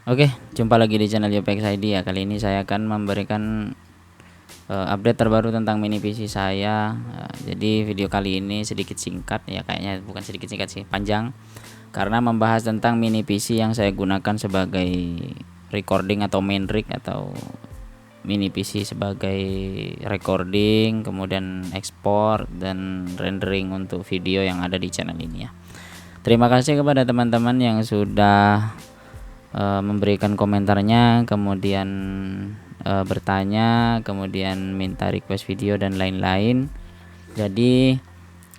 Oke, jumpa lagi di channel UPX ID ya. Kali ini saya akan memberikan update terbaru tentang mini PC saya. Jadi video kali ini sedikit singkat ya, kayaknya bukan sedikit singkat sih, panjang. Karena membahas tentang mini PC yang saya gunakan sebagai recording atau main rig, atau mini PC sebagai recording, kemudian ekspor dan rendering untuk video yang ada di channel ini ya. Terima kasih kepada teman-teman yang sudah memberikan komentarnya, kemudian bertanya, kemudian minta request video dan lain-lain. Jadi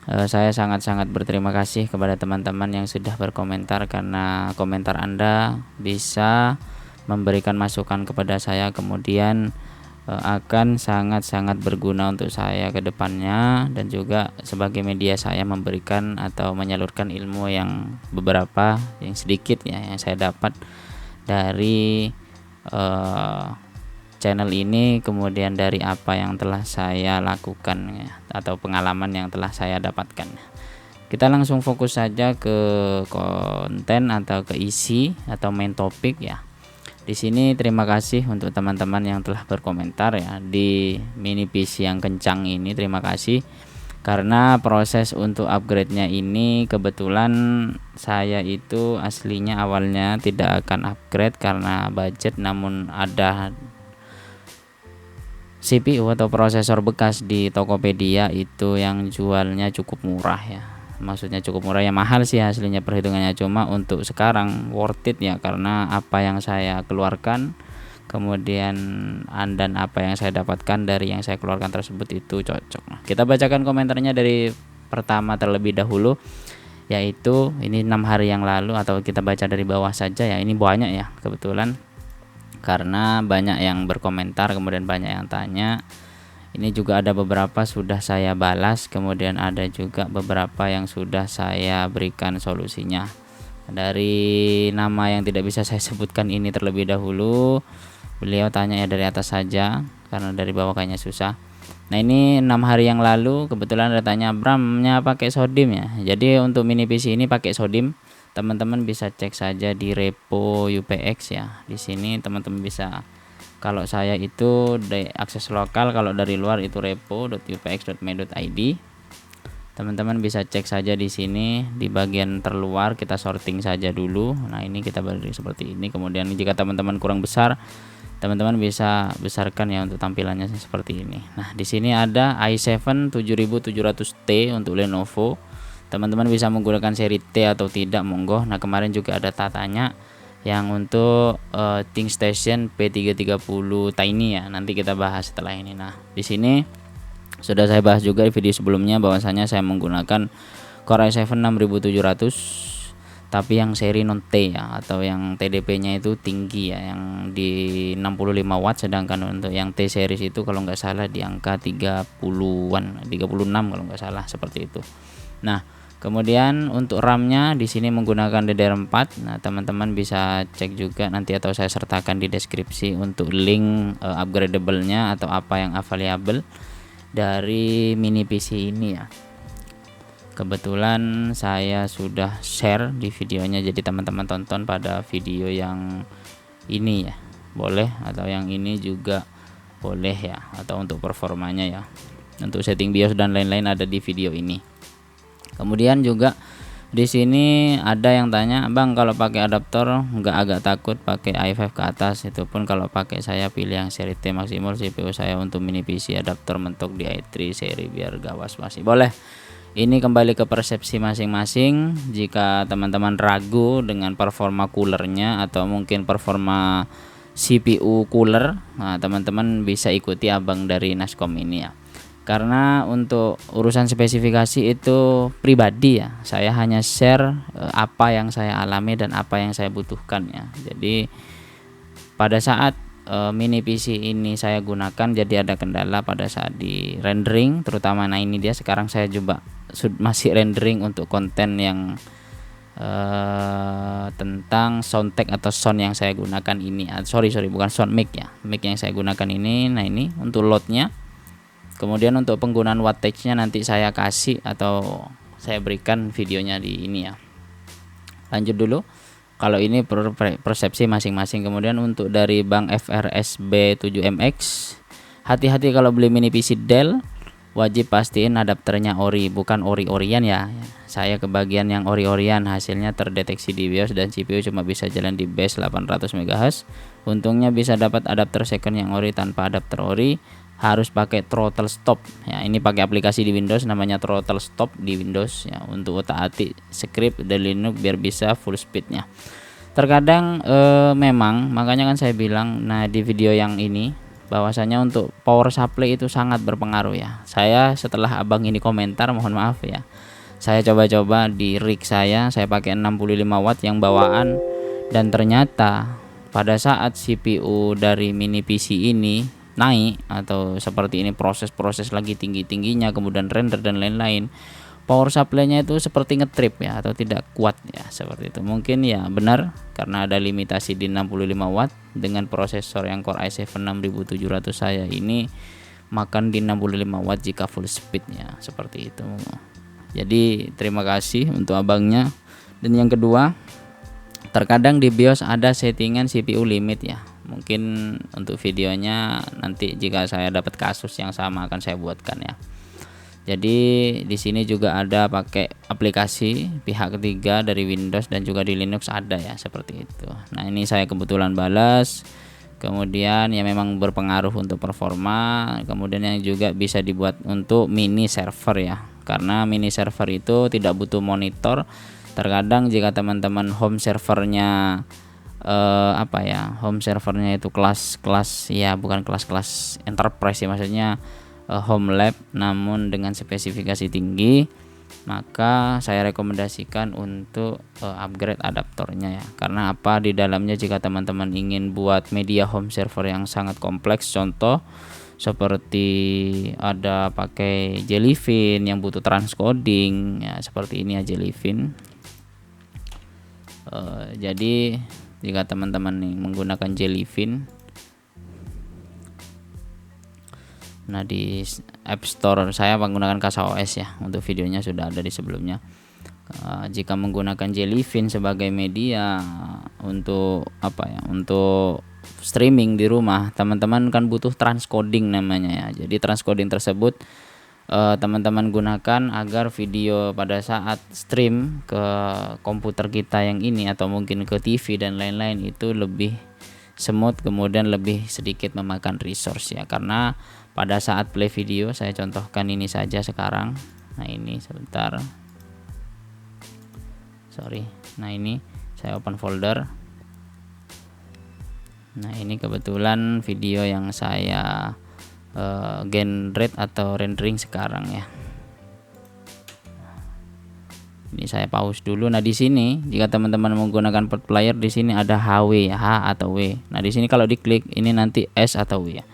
saya sangat-sangat berterima kasih kepada teman-teman yang sudah berkomentar, karena komentar Anda bisa memberikan masukan kepada saya, kemudian akan sangat-sangat berguna untuk saya ke depannya, dan juga sebagai media saya memberikan atau menyalurkan ilmu yang beberapa, yang sedikit ya, yang saya dapat dari channel ini, kemudian dari apa yang telah saya lakukan ya, atau pengalaman yang telah saya dapatkan. Kita langsung fokus saja ke konten atau ke isi atau main topik ya. Di sini terima kasih untuk teman-teman yang telah berkomentar ya di mini PC yang kencang ini. Terima kasih, karena proses untuk upgrade-nya ini kebetulan saya itu aslinya awalnya tidak akan upgrade karena budget, namun ada CPU atau prosesor bekas di Tokopedia itu yang jualnya cukup murah ya. Maksudnya cukup murah ya, mahal sih aslinya perhitungannya, cuma untuk sekarang worth it ya, karena apa yang saya keluarkan kemudian dan apa yang saya dapatkan dari yang saya keluarkan tersebut itu cocok. Nah, kita bacakan komentarnya dari pertama terlebih dahulu, yaitu ini 6 hari yang lalu, atau kita baca dari bawah saja ya. Ini banyak ya kebetulan, karena banyak yang berkomentar, kemudian banyak yang tanya. Ini juga ada beberapa sudah saya balas, kemudian ada juga beberapa yang sudah saya berikan solusinya. Dari nama yang tidak bisa saya sebutkan ini terlebih dahulu, beliau tanya ya dari atas saja, karena dari bawah kayaknya susah. Nah, ini 6 hari yang lalu kebetulan ada tanya, Bram-nya pakai SODIMM ya. Jadi untuk mini PC ini pakai SODIMM. Teman-teman bisa cek saja di repo UPX ya. Di sini teman-teman bisa, kalau saya itu akses lokal, kalau dari luar itu repo.upx.me.id. Teman-teman bisa cek saja di sini, di bagian terluar kita sorting saja dulu. Nah, ini kita beri seperti ini. Kemudian jika teman-teman kurang besar, teman-teman bisa besarkan ya untuk tampilannya seperti ini. Nah, di sini ada i7 7700T untuk Lenovo. Teman-teman bisa menggunakan seri T atau tidak, monggo. Nah, kemarin juga ada tanya yang untuk ThinkStation P330 Tiny ya, nanti kita bahas setelah ini. Nah, di sini sudah saya bahas juga di video sebelumnya bahwasanya saya menggunakan Core i7 6700, tapi yang seri non T ya, atau yang TDP-nya itu tinggi ya, yang di 65 watt, sedangkan untuk yang T series itu kalau nggak salah di angka 30-an, 36 kalau nggak salah, seperti itu. Nah, kemudian untuk RAM-nya di sini menggunakan DDR4. Nah, teman-teman bisa cek juga nanti, atau saya sertakan di deskripsi untuk link upgradable-nya atau apa yang available dari mini PC ini ya. Kebetulan saya sudah share di videonya, jadi teman-teman tonton pada video yang ini ya, boleh, atau yang ini juga boleh ya, atau untuk performanya ya, untuk setting BIOS dan lain-lain ada di video ini. Kemudian juga di sini ada yang tanya, Bang, kalau pakai adaptor nggak agak takut pakai i5 ke atas? Itu pun kalau pakai saya pilih yang seri T maksimal. CPU saya untuk mini PC adaptor mentok di i3 seri biar gak was-was. Boleh. Ini kembali ke persepsi masing-masing. Jika teman-teman ragu dengan performa coolernya atau mungkin performa CPU cooler, nah teman-teman bisa ikuti abang dari Nascom ini ya. Karena untuk urusan spesifikasi itu pribadi ya, saya hanya share apa yang saya alami dan apa yang saya butuhkan ya. Jadi pada saat mini PC ini saya gunakan, jadi ada kendala pada saat di rendering terutama. Nah, ini dia, sekarang saya coba masih rendering untuk konten yang tentang soundtrack atau sound yang saya gunakan ini. Sorry bukan sound mic ya, mic yang saya gunakan ini. Nah, ini untuk loadnya. Kemudian untuk penggunaan wattage-nya nanti saya kasih atau saya berikan videonya di ini ya. Lanjut dulu. Kalau ini persepsi masing-masing. Kemudian untuk dari Bank FRSB 7MX, hati-hati kalau beli mini PC Dell, wajib pastiin adapternya ori, bukan ori-orian ya. Saya kebagian yang ori-orian, hasilnya terdeteksi di BIOS dan CPU cuma bisa jalan di base 800 MHz. Untungnya bisa dapat adapter second yang ori. Tanpa adapter ori harus pakai throttle stop ya. Ini pakai aplikasi di Windows namanya throttle stop di Windows ya, untuk otak-atik script dan Linux biar bisa full speednya. Terkadang memang, makanya kan saya bilang nah di video yang ini bahwasanya untuk power supply itu sangat berpengaruh ya. Saya setelah abang ini komentar, mohon maaf ya, saya coba-coba di rig saya pakai 65 watt yang bawaan, dan ternyata pada saat CPU dari mini PC ini naik atau seperti ini, proses-proses lagi tinggi-tingginya, kemudian render dan lain-lain, power supply-nya itu seperti ngetrip ya, atau tidak kuat ya, seperti itu. Mungkin ya benar karena ada limitasi di 65 watt dengan prosesor yang Core i7 6700 saya ini makan di 65 watt jika full speed ya, seperti itu. Jadi terima kasih untuk abangnya. Dan yang kedua, terkadang di BIOS ada settingan CPU limit ya. Mungkin untuk videonya nanti jika saya dapat kasus yang sama akan saya buatkan ya. Jadi di sini juga ada pakai aplikasi pihak ketiga dari Windows dan juga di Linux ada ya, seperti itu. Nah, ini saya kebetulan balas. Kemudian ya memang berpengaruh untuk performa. Kemudian yang juga bisa dibuat untuk mini server ya. Karena mini server itu tidak butuh monitor. Terkadang jika teman-teman home servernya home servernya itu kelas-kelas ya, bukan kelas-kelas enterprise ya, maksudnya home lab namun dengan spesifikasi tinggi, maka saya rekomendasikan untuk upgrade adaptornya ya. Karena apa, di dalamnya jika teman-teman ingin buat media home server yang sangat kompleks, contoh seperti ada pakai Jellyfin yang butuh transcoding ya, seperti ini ya Jellyfin. Jadi jika teman-teman menggunakan Jellyfin, nah di App Store saya menggunakan CasaOS ya, untuk videonya sudah ada di sebelumnya. Jika menggunakan Jellyfin sebagai media untuk untuk streaming di rumah, teman-teman kan butuh transcoding namanya ya. Jadi transcoding tersebut teman-teman gunakan agar video pada saat stream ke komputer kita yang ini atau mungkin ke TV dan lain-lain itu lebih smooth, kemudian lebih sedikit memakan resource ya. Karena pada saat play video, saya contohkan ini saja sekarang. Nah ini sebentar, nah ini saya open folder. Nah ini kebetulan video yang saya generate atau rendering sekarang ya. Ini saya pause dulu. Nah di sini jika teman-teman menggunakan port player, di sini ada HW ya, H atau W. Nah di sini kalau diklik ini nanti S atau W ya.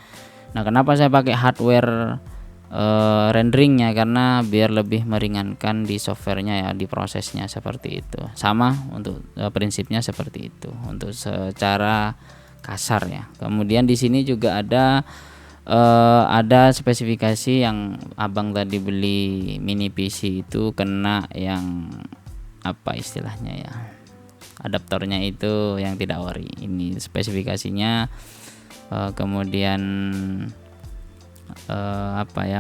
Nah kenapa saya pakai hardware renderingnya, karena biar lebih meringankan di softwarenya ya, di prosesnya seperti itu. Sama untuk prinsipnya seperti itu untuk secara kasar ya. Kemudian di sini juga ada spesifikasi yang abang tadi beli mini PC itu kena yang apa istilahnya ya, adaptornya itu yang tidak ori. Ini spesifikasinya. Kemudian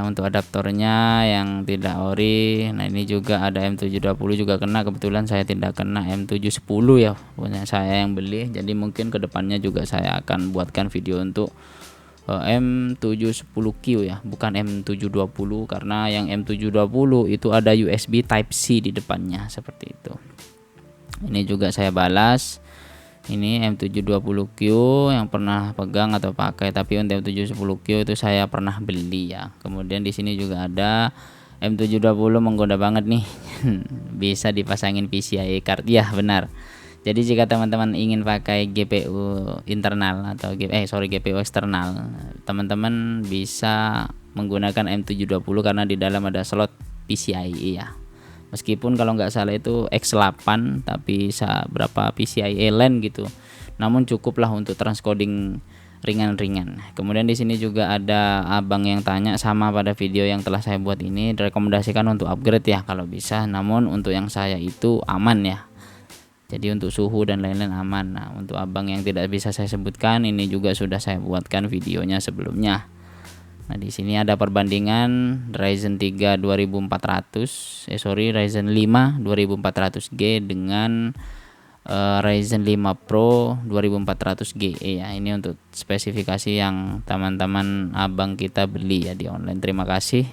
untuk adaptornya yang tidak ori. Nah ini juga ada M720 juga kena, kebetulan saya tidak kena M710 ya, punya saya yang beli. Jadi mungkin kedepannya juga saya akan buatkan video untuk M710Q ya, bukan M720, karena yang M720 itu ada USB Type C di depannya seperti itu. Ini juga saya balas. Ini M720Q yang pernah pegang atau pakai, tapi untuk M710Q itu saya pernah beli ya. Kemudian di sini juga ada M720, menggoda banget nih. Bisa dipasangin PCIe card ya, benar. Jadi jika teman-teman ingin pakai GPU internal atau GPU eksternal, teman-teman bisa menggunakan M720 karena di dalam ada slot PCIe ya. Meskipun kalau nggak salah itu X8 tapi berapa PCIe LAN gitu. Namun cukuplah untuk transcoding ringan-ringan. Kemudian di sini juga ada abang yang tanya sama pada video yang telah saya buat ini, direkomendasikan untuk upgrade ya kalau bisa. Namun untuk yang saya itu aman ya. Jadi untuk suhu dan lain-lain aman. Nah, untuk abang yang tidak bisa saya sebutkan, ini juga sudah saya buatkan videonya sebelumnya. Nah, di sini ada perbandingan Ryzen 3 Ryzen 5 2400G dengan Ryzen 5 Pro 2400GE ya. Ini untuk spesifikasi yang teman-teman abang kita beli ya di online. Terima kasih.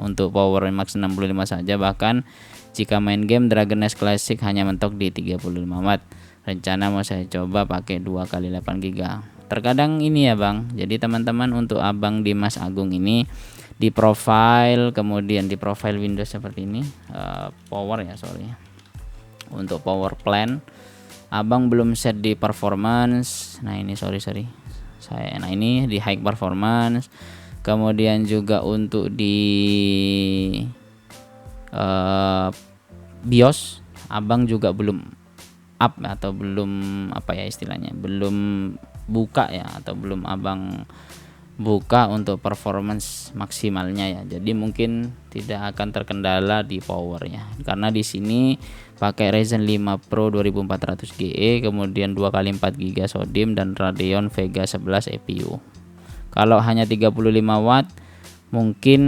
Untuk Power Max 65 saja, bahkan jika main game Dragon Nest Classic hanya mentok di 35 watt. Rencana mau saya coba pakai 2 kali 8 GB. Terkadang ini ya bang, jadi teman-teman untuk abang Dimas Agung ini di profile, kemudian di profile Windows seperti ini, untuk power plan abang belum set di performance. Nah ini nah ini di high performance, kemudian juga untuk di BIOS abang juga belum up atau belum belum buka ya, atau belum abang buka untuk performance maksimalnya ya. Jadi mungkin tidak akan terkendala di powernya, karena di sini pakai Ryzen 5 Pro 2400GE, kemudian 2x4 GB SODIMM dan Radeon Vega 11 EPU. Kalau hanya 35 watt mungkin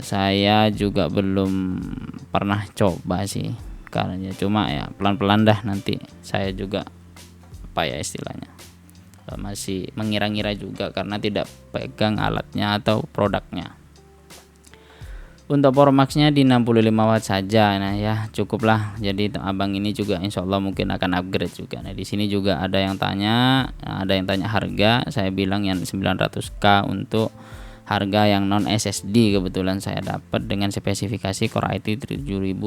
saya juga belum pernah coba sih, karena cuma ya pelan-pelan dah, nanti saya juga istilahnya masih mengira-ngira juga karena tidak pegang alatnya atau produknya. Untuk Power Max-nya di 65 watt saja. Nah ya cukuplah. Jadi abang ini juga insya Allah mungkin akan upgrade juga. Nah di sini juga ada yang tanya harga. Saya bilang yang 900k untuk harga yang non SSD kebetulan saya dapat dengan spesifikasi Core i3 7100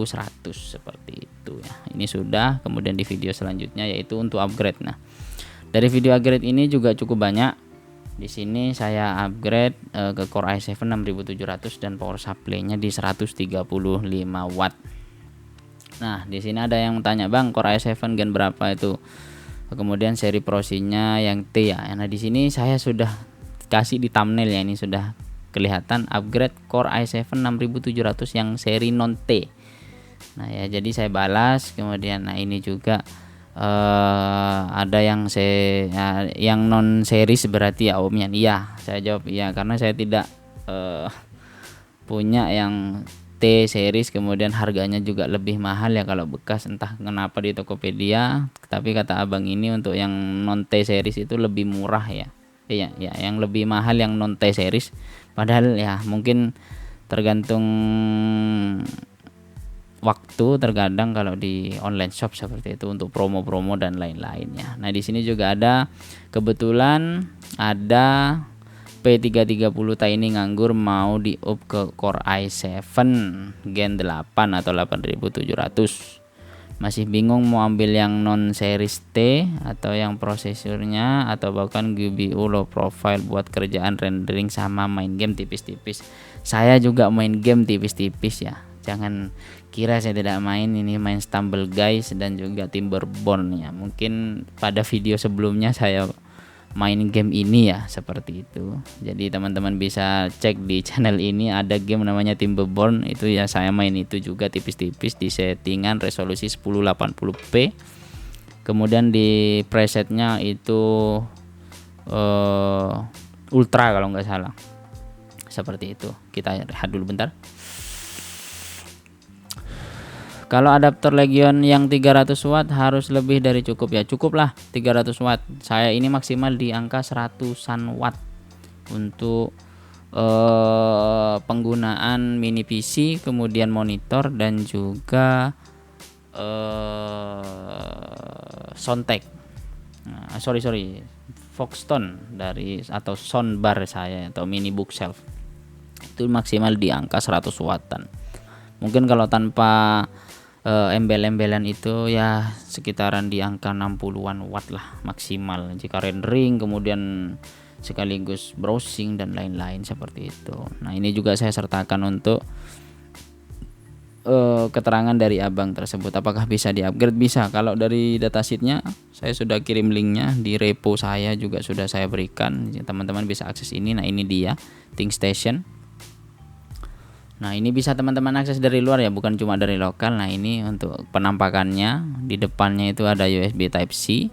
seperti itu ya. Ini sudah, kemudian di video selanjutnya yaitu untuk upgrade. Nah dari video upgrade ini juga cukup banyak. Di sini saya upgrade ke Core i7 6700 dan power supply-nya di 135 watt. Nah, di sini ada yang tanya, "Bang, Core i7 gen berapa itu?" Kemudian seri Pro-nya yang T ya. Nah, di sini saya sudah kasih di thumbnail ya, ini sudah kelihatan upgrade Core i7 6700 yang seri non T. Nah, ya jadi saya balas. Kemudian ini juga ada yang yang non series berarti ya omnya. Iya, saya jawab iya karena saya tidak punya yang T series, kemudian harganya juga lebih mahal ya kalau bekas, entah kenapa di Tokopedia. Tapi kata abang ini untuk yang non T series itu lebih murah ya. Iya, yang lebih mahal yang non T series. Padahal ya mungkin tergantung waktu, terkadang kalau di online shop seperti itu untuk promo-promo dan lain-lainnya. Nah di sini juga ada, kebetulan ada P330 Tiny nganggur mau di up ke Core i7 Gen 8 atau 8700. Masih bingung mau ambil yang non series T atau yang prosesornya atau bahkan GPU low profile buat kerjaan rendering sama main game tipis-tipis. Saya juga main game tipis-tipis ya. Jangan kira saya tidak main, ini main Stumble Guys dan juga Timberborn ya. Mungkin pada video sebelumnya saya main game ini ya, seperti itu. Jadi teman-teman bisa cek di channel ini ada game namanya Timberborn, itu ya saya main itu juga tipis-tipis di settingan resolusi 1080p. Kemudian di presetnya itu ultra kalau nggak salah. Seperti itu. Kita lihat dulu bentar. Kalau adaptor Legion yang 300 watt harus lebih dari cukup ya. Cukuplah 300 watt. Saya ini maksimal di angka 100-an watt untuk penggunaan mini PC, kemudian monitor dan juga soundtech. Foxtone atau soundbar saya atau mini bookshelf. Itu maksimal di angka 100 wattan. Mungkin kalau tanpa embel-embelan itu ya sekitaran di angka 60-an watt lah maksimal jika rendering, kemudian sekaligus browsing dan lain-lain seperti itu. Nah ini juga saya sertakan untuk keterangan dari abang tersebut, apakah bisa di-upgrade. Bisa, kalau dari datasheetnya saya sudah kirim linknya, di repo saya juga sudah saya berikan, teman-teman bisa akses ini. Nah ini dia ThinkStation. Nah, ini bisa teman-teman akses dari luar ya, bukan cuma dari lokal. Nah, ini untuk penampakannya, di depannya itu ada USB Type C.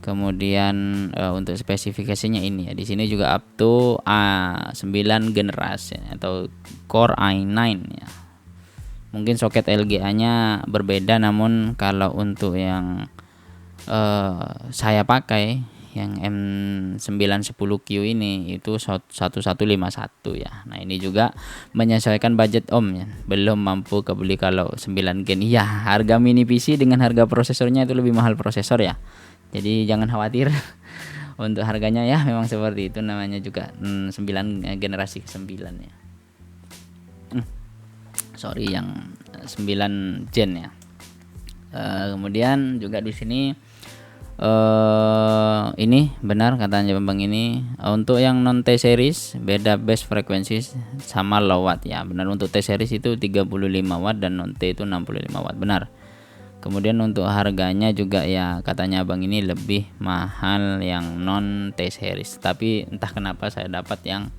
Kemudian untuk spesifikasinya ini ya, di sini juga up to A9 generasi atau Core i9 ya. Mungkin soket LGA-nya berbeda, namun kalau untuk yang saya pakai yang M910Q ini itu 1151 ya. Nah, ini juga menyesuaikan budget Om ya. Belum mampu kebeli kalau 9 gen. Ya, harga mini PC dengan harga prosesornya itu lebih mahal prosesor ya. Jadi jangan khawatir untuk harganya ya, memang seperti itu, namanya juga 9 generasi ke-9 ya. Sorry, yang 9 gen ya. Kemudian juga di sini ini benar katanya Bambang, ini untuk yang non T series beda base frekuensi sama low watt ya. Benar, untuk T series itu 35 watt dan non T itu 65 watt, benar. Kemudian untuk harganya juga ya, katanya Abang ini lebih mahal yang non T series, tapi entah kenapa saya dapat yang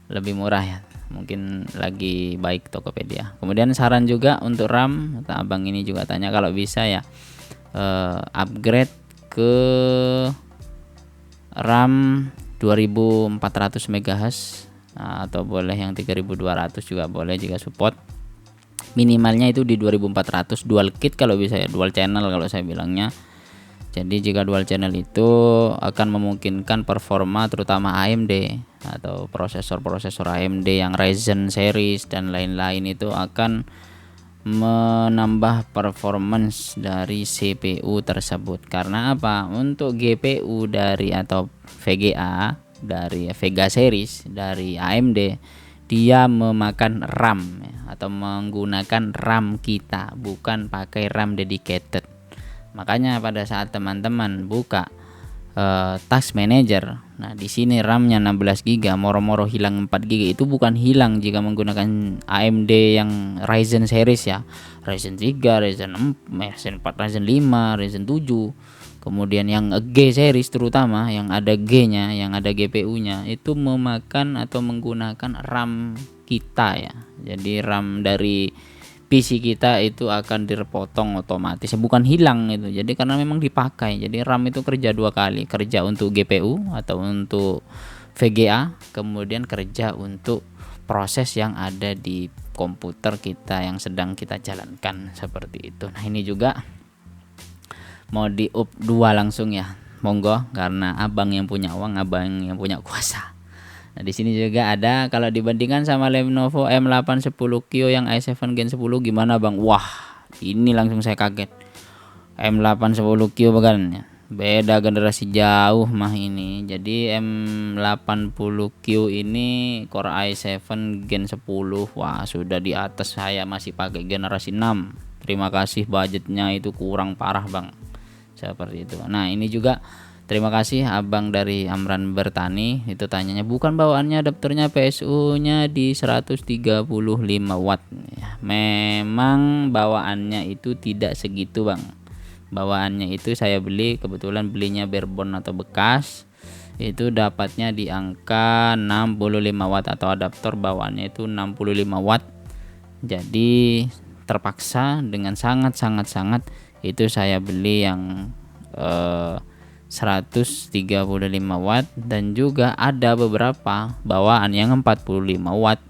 lebih murah ya, mungkin lagi baik Tokopedia. Kemudian saran juga untuk RAM, Abang ini juga tanya kalau bisa ya upgrade ke RAM 2400 MHz atau boleh yang 3200 juga boleh jika support. Minimalnya itu di 2400, dual kit kalau bisa ya, dual channel kalau saya bilangnya. Jadi jika dual channel itu akan memungkinkan performa terutama AMD atau prosesor AMD yang Ryzen series dan lain-lain itu akan menambah performance dari CPU tersebut. Karena apa? Untuk GPU dari atau VGA dari Vega series dari AMD, dia memakan RAM ya, atau menggunakan RAM kita, bukan pakai RAM dedicated. Makanya pada saat teman-teman buka Task Manager, nah di sini RAM-nya 16 GB, moro-moro hilang 4 GB, itu bukan hilang jika menggunakan AMD yang Ryzen series ya, Ryzen 3, Ryzen 4, Ryzen 4, Ryzen 5, Ryzen 7. Kemudian yang G series terutama yang ada G-nya, yang ada GPU-nya, itu memakan atau menggunakan RAM kita ya. Jadi RAM dari PC kita itu akan dipotong otomatis, bukan hilang itu. Jadi karena memang dipakai. Jadi RAM itu kerja dua kali, kerja untuk GPU atau untuk VGA, kemudian kerja untuk proses yang ada di komputer kita yang sedang kita jalankan, seperti itu. Nah, ini juga mau di up 2 langsung ya, monggo, karena abang yang punya uang, abang yang punya kuasa. Nah, di sini juga ada, kalau dibandingkan sama Lenovo M810Q yang i7 Gen 10 gimana Bang? Wah, ini langsung saya kaget. M810Q bukan ya, beda generasi jauh mah ini. Jadi M80Q ini Core i7 Gen 10, wah sudah di atas, saya masih pakai generasi 6. Terima kasih, budgetnya itu kurang parah Bang, seperti itu. Nah, ini juga terima kasih abang dari Amran Bertani, itu tanyanya bukan bawaannya adaptornya PSU-nya di 135 watt ya. Memang bawaannya itu tidak segitu Bang. Bawaannya itu saya beli, kebetulan belinya barebone atau bekas, itu dapatnya di angka 65 watt atau adaptor bawaannya itu 65 watt. Jadi terpaksa dengan sangat itu saya beli yang 135 watt, dan juga ada beberapa bawaan yang 45 watt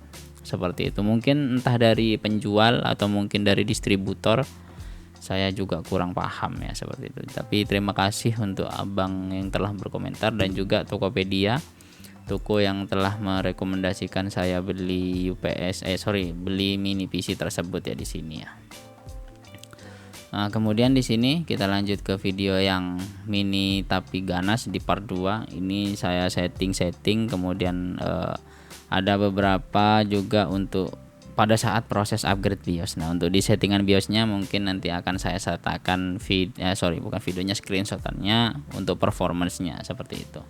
seperti itu. Mungkin entah dari penjual atau mungkin dari distributor, saya juga kurang paham ya, seperti itu. Tapi terima kasih untuk abang yang telah berkomentar, dan juga Tokopedia, toko yang telah merekomendasikan saya beli beli mini PC tersebut ya di sini ya. Nah, kemudian di sini kita lanjut ke video yang mini tapi ganas di part 2. Ini saya setting, kemudian ada beberapa juga untuk pada saat proses upgrade BIOS. Nah, untuk di settingan BIOSnya mungkin nanti akan saya sertakan screenshotannya untuk performance-nya, seperti itu.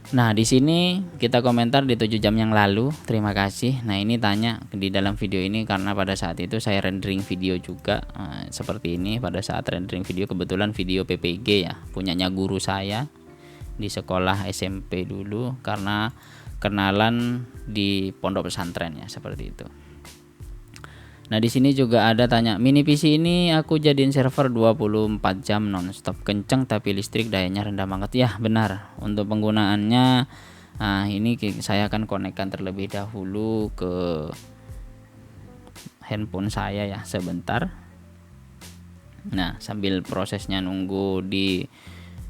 Nah, di sini kita komentar di 7 jam yang lalu. Terima kasih. Nah, ini tanya di dalam video ini karena pada saat itu saya rendering video juga seperti ini. Pada saat rendering video, kebetulan video PPG ya, punyanya guru saya di sekolah SMP dulu. Karena kenalan di pondok pesantren ya, seperti itu. Nah, di sini juga ada tanya, mini PC ini aku jadiin server 24 jam nonstop, kenceng tapi listrik dayanya rendah banget. Ya, benar. Untuk penggunaannya, nah ini saya akan konekkan terlebih dahulu ke handphone saya ya, sebentar. Nah, sambil prosesnya nunggu di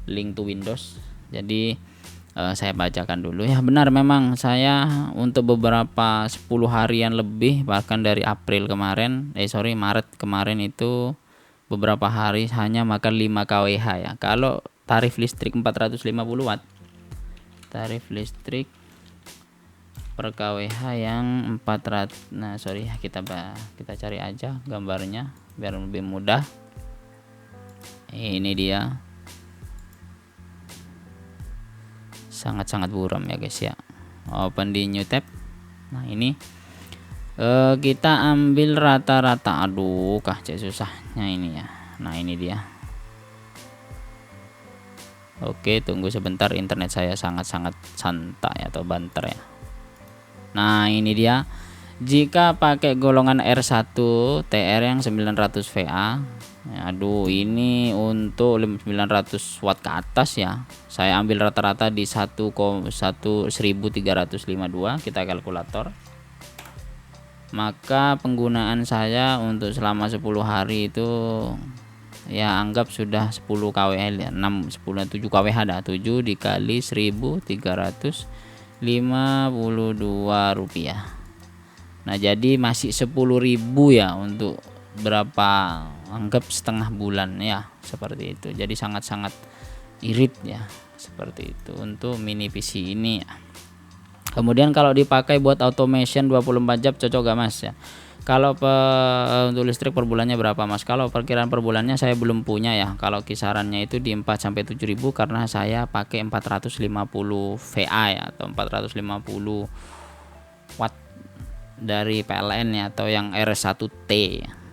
link to Windows, jadi saya bacakan dulu ya. Benar, memang saya untuk beberapa 10 harian lebih, bahkan dari Maret kemarin itu beberapa hari hanya makan 5 kWh ya. Kalau tarif listrik 450 watt, tarif listrik per kWh yang 400, nah sorry ya, kita cari aja gambarnya biar lebih mudah. Ini dia, sangat-sangat buram ya guys ya. Open di new tab. Nah, ini kita ambil rata-rata. Aduh, cek susahnya ini ya. Nah, ini dia. Oke, tunggu sebentar, internet saya sangat-sangat santai atau banter ya. Nah, ini dia. Jika pakai golongan R1 TR yang 900 VA, aduh, ini untuk 900 watt ke atas ya. Saya ambil rata-rata di 1352, kita kalkulator. Maka penggunaan saya untuk selama 10 hari itu ya anggap sudah 10 kWh ya, 7 kWh dah. 7 dikali 1352 rupiah. Nah, jadi masih 10.000 ya untuk berapa, anggap setengah bulan ya, seperti itu. Jadi sangat-sangat irit ya, seperti itu untuk mini PC ini ya. Kemudian kalau dipakai buat automation 24 jam cocok gak Mas ya? Kalau untuk listrik per bulannya berapa Mas? Kalau perkiraan per bulannya saya belum punya ya. Kalau kisarannya itu di 4 sampai 7.000 karena saya pakai 450 VA ya, atau 450 watt dari PLN ya, atau yang R1T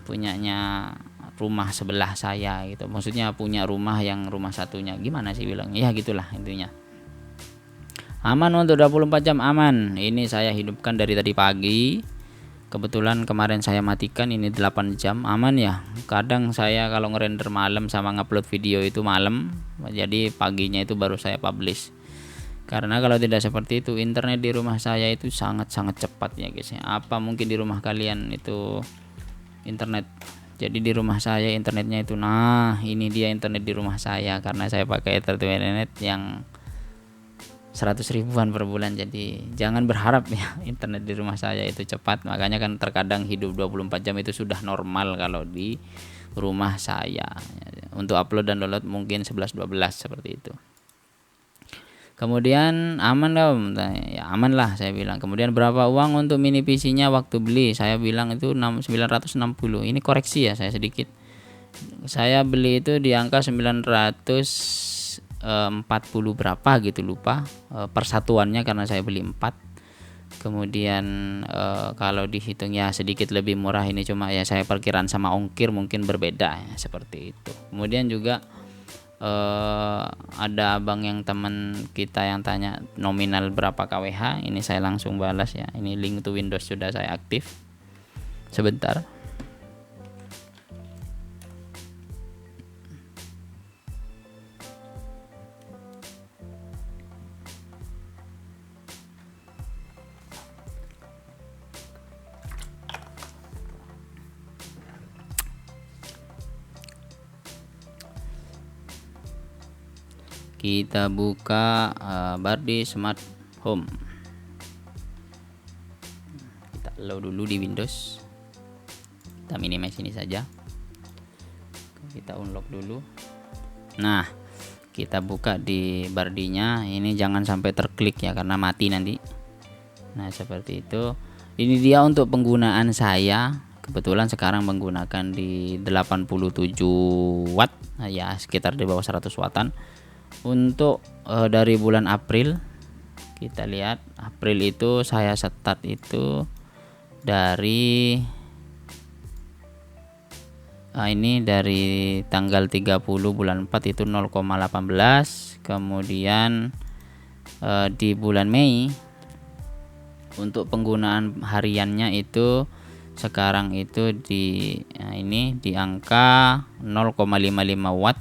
punyanya rumah sebelah saya gitu. Maksudnya punya rumah yang rumah satunya, gimana sih bilang ya, gitulah intinya. Aman untuk 24 jam aman. Ini saya hidupkan dari tadi pagi. Kebetulan kemarin saya matikan, ini 8 jam aman ya. Kadang saya kalau ngerender malam sama ngupload video itu malam, jadi paginya itu baru saya publish. Karena kalau tidak seperti itu, internet di rumah saya itu sangat-sangat cepat ya guys ya. Apa mungkin di rumah kalian itu internet? Jadi di rumah saya internetnya itu, nah ini dia internet di rumah saya, karena saya pakai Ethernet yang 100 ribuan per bulan. Jadi jangan berharap ya internet di rumah saya itu cepat. Makanya kan terkadang hidup 24 jam itu sudah normal kalau di rumah saya. Untuk upload dan download mungkin 11-12 seperti itu. Kemudian aman dong ya, aman lah saya bilang. Kemudian berapa uang untuk mini PC nya waktu beli? Saya bilang itu 960. Ini koreksi ya saya sedikit, saya beli itu di angka 940 berapa gitu, lupa persatuannya karena saya beli 4. Kemudian kalau dihitung ya sedikit lebih murah, ini cuma ya saya perkiraan sama ongkir mungkin berbeda ya, seperti itu. Kemudian juga ada abang yang teman kita yang tanya nominal berapa kWh. Ini saya langsung balas ya. Ini link to Windows sudah saya aktif. Sebentar. Kita buka Bardi Smart Home. Kita load dulu di Windows. Kita minimize ini saja. Kita unlock dulu. Nah, kita buka di Bardinya. Ini jangan sampai terklik ya, karena mati nanti. Nah, seperti itu. Ini dia untuk penggunaan saya. Kebetulan sekarang menggunakan di 87 watt. Nah, ya sekitar di bawah 100 wattan. Untuk dari bulan April, kita lihat April itu saya start itu dari ini dari tanggal 30 bulan 4 itu 0,18. Kemudian di bulan Mei Untuk penggunaan hariannya itu sekarang itu ini di angka 0,55 watt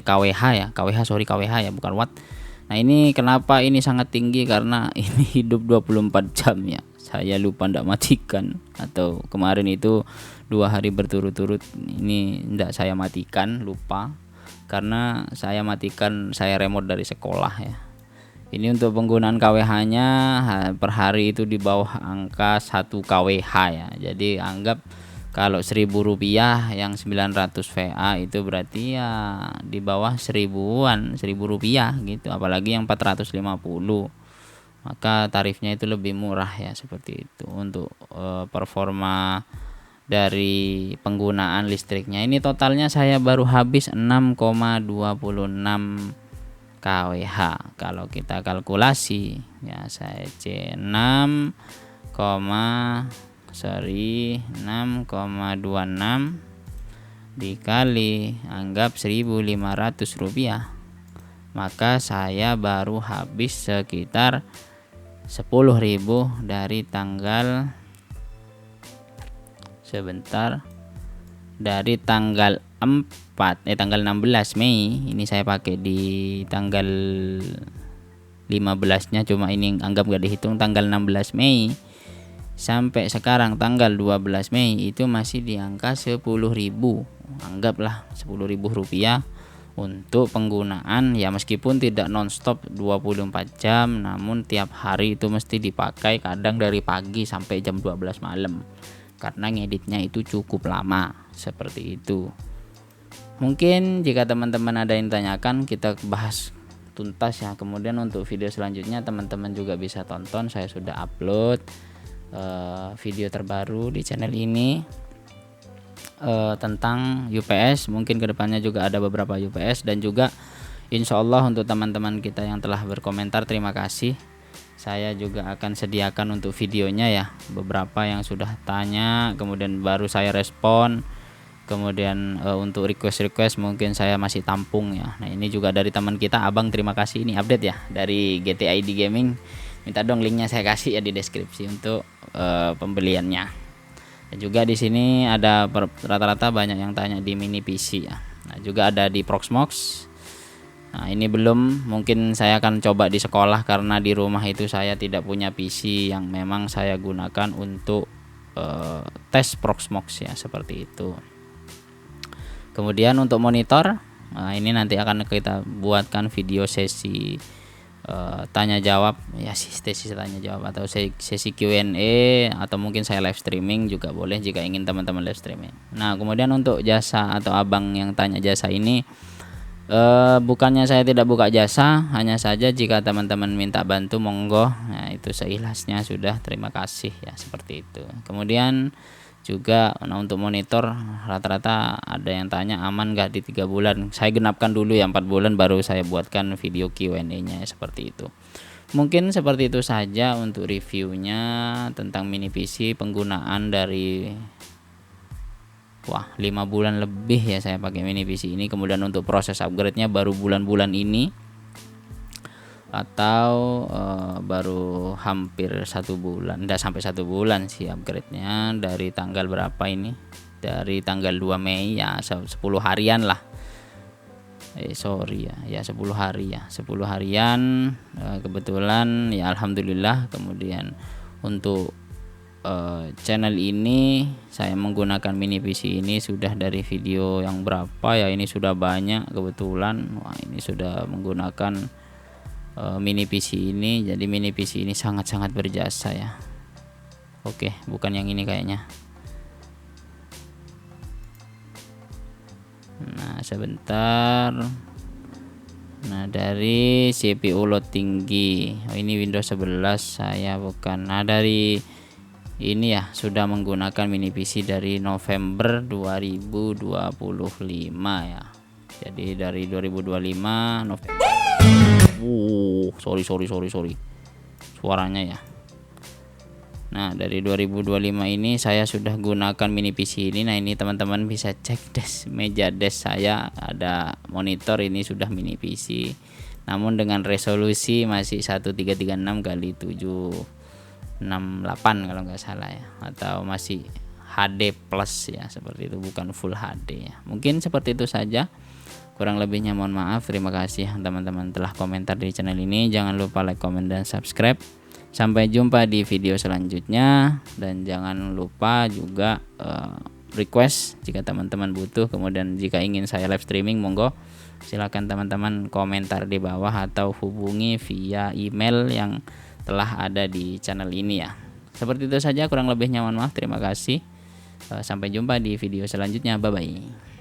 kWh ya, kWh ya, bukan watt. Nah, ini kenapa ini sangat tinggi, karena ini hidup 24 jam ya. Saya lupa ndak matikan, atau kemarin itu 2 hari berturut-turut ini ndak saya matikan, lupa, karena saya matikan, saya remote dari sekolah ya. Ini untuk penggunaan kWh-nya per hari itu di bawah angka 1 kWh ya. Jadi anggap kalau Rp1.000 yang 900 VA itu berarti ya di bawah Rp1.000 gitu. Apalagi yang 450, maka tarifnya itu lebih murah ya, seperti itu. Untuk performa dari penggunaan listriknya ini totalnya saya baru habis 6,26 kWh. Kalau kita kalkulasi ya, saya C 6,26 dikali anggap Rp1.500, maka saya baru habis sekitar 10.000 dari tanggal tanggal 16 Mei. Ini saya pakai di tanggal 15-nya, cuma ini anggap gak dihitung. Tanggal 16 Mei sampai sekarang tanggal 12 Mei itu masih di angka 10.000. Anggaplah Rp10.000 untuk penggunaan ya, meskipun tidak nonstop 24 jam, namun tiap hari itu mesti dipakai, kadang dari pagi sampai jam 12 malam, karena ngeditnya itu cukup lama, seperti itu. Mungkin jika teman-teman ada yang tanyakan, kita bahas tuntas ya. Kemudian untuk video selanjutnya teman-teman juga bisa tonton, saya sudah upload video terbaru di channel ini tentang UPS. Mungkin kedepannya juga ada beberapa UPS, dan juga insya Allah untuk teman-teman kita yang telah berkomentar, terima kasih. Saya juga akan sediakan untuk videonya ya, beberapa yang sudah tanya kemudian baru saya respon. Kemudian untuk request mungkin saya masih tampung ya. Nah, ini juga dari teman kita, Abang, terima kasih, ini update ya dari GTID Gaming. Minta dong linknya, saya kasih ya di deskripsi untuk pembeliannya. Dan juga di sini ada rata-rata banyak yang tanya di mini PC ya. Nah, juga ada di Proxmox. Nah, ini belum, mungkin saya akan coba di sekolah, karena di rumah itu saya tidak punya PC yang memang saya gunakan untuk tes Proxmox ya, seperti itu. Kemudian untuk monitor, nah ini nanti akan kita buatkan video sesi tanya jawab ya, sesi tanya jawab atau sesi Q&A, atau mungkin saya live streaming juga boleh jika ingin teman-teman live streaming. Nah, kemudian untuk jasa atau abang yang tanya jasa ini, bukannya saya tidak buka jasa, hanya saja jika teman-teman minta bantu monggo, nah itu seikhlasnya sudah, terima kasih ya, seperti itu. Kemudian juga untuk monitor rata-rata ada yang tanya aman gak di 3 bulan. Saya genapkan dulu ya 4 bulan, baru saya buatkan video Q&A nya seperti itu. Mungkin seperti itu saja untuk reviewnya tentang mini PC, penggunaan dari 5 bulan lebih ya saya pakai mini PC ini. Kemudian untuk proses upgrade nya baru bulan-bulan ini, atau baru hampir 1 bulan, tidak sampai 1 bulan sih upgrade-nya. Dari tanggal berapa ini, dari tanggal 2 Mei ya, 10 harian lah, 10 hari ya, 10 harian kebetulan ya, alhamdulillah. Kemudian untuk channel ini saya menggunakan mini PC ini sudah dari video yang berapa ya, ini sudah banyak kebetulan. Wah, ini sudah menggunakan mini PC ini. Jadi mini PC ini sangat-sangat berjasa ya. Oke, bukan yang ini kayaknya. Nah, sebentar. Nah, dari CPU load tinggi, ini Windows 11 saya bukan. Nah, dari ini ya, sudah menggunakan mini PC dari November 2025 ya. Jadi dari 2025 November. Sorry suaranya ya. Nah, dari 2025 ini saya sudah gunakan mini PC ini. Nah, ini teman-teman bisa cek meja desk saya, ada monitor, ini sudah mini PC, namun dengan resolusi masih 1336 x 765 68 kalau nggak salah ya, atau masih HD plus ya, seperti itu, bukan full HD ya. Mungkin seperti itu saja, kurang lebihnya mohon maaf. Terima kasih teman-teman telah komentar di channel ini. Jangan lupa like, comment, dan subscribe. Sampai jumpa di video selanjutnya, dan jangan lupa juga request jika teman-teman butuh. Kemudian jika ingin saya live streaming, monggo silakan teman-teman komentar di bawah atau hubungi via email yang telah ada di channel ini ya. Seperti itu saja, kurang lebihnya mohon maaf. Terima kasih. Sampai jumpa di video selanjutnya. Bye bye.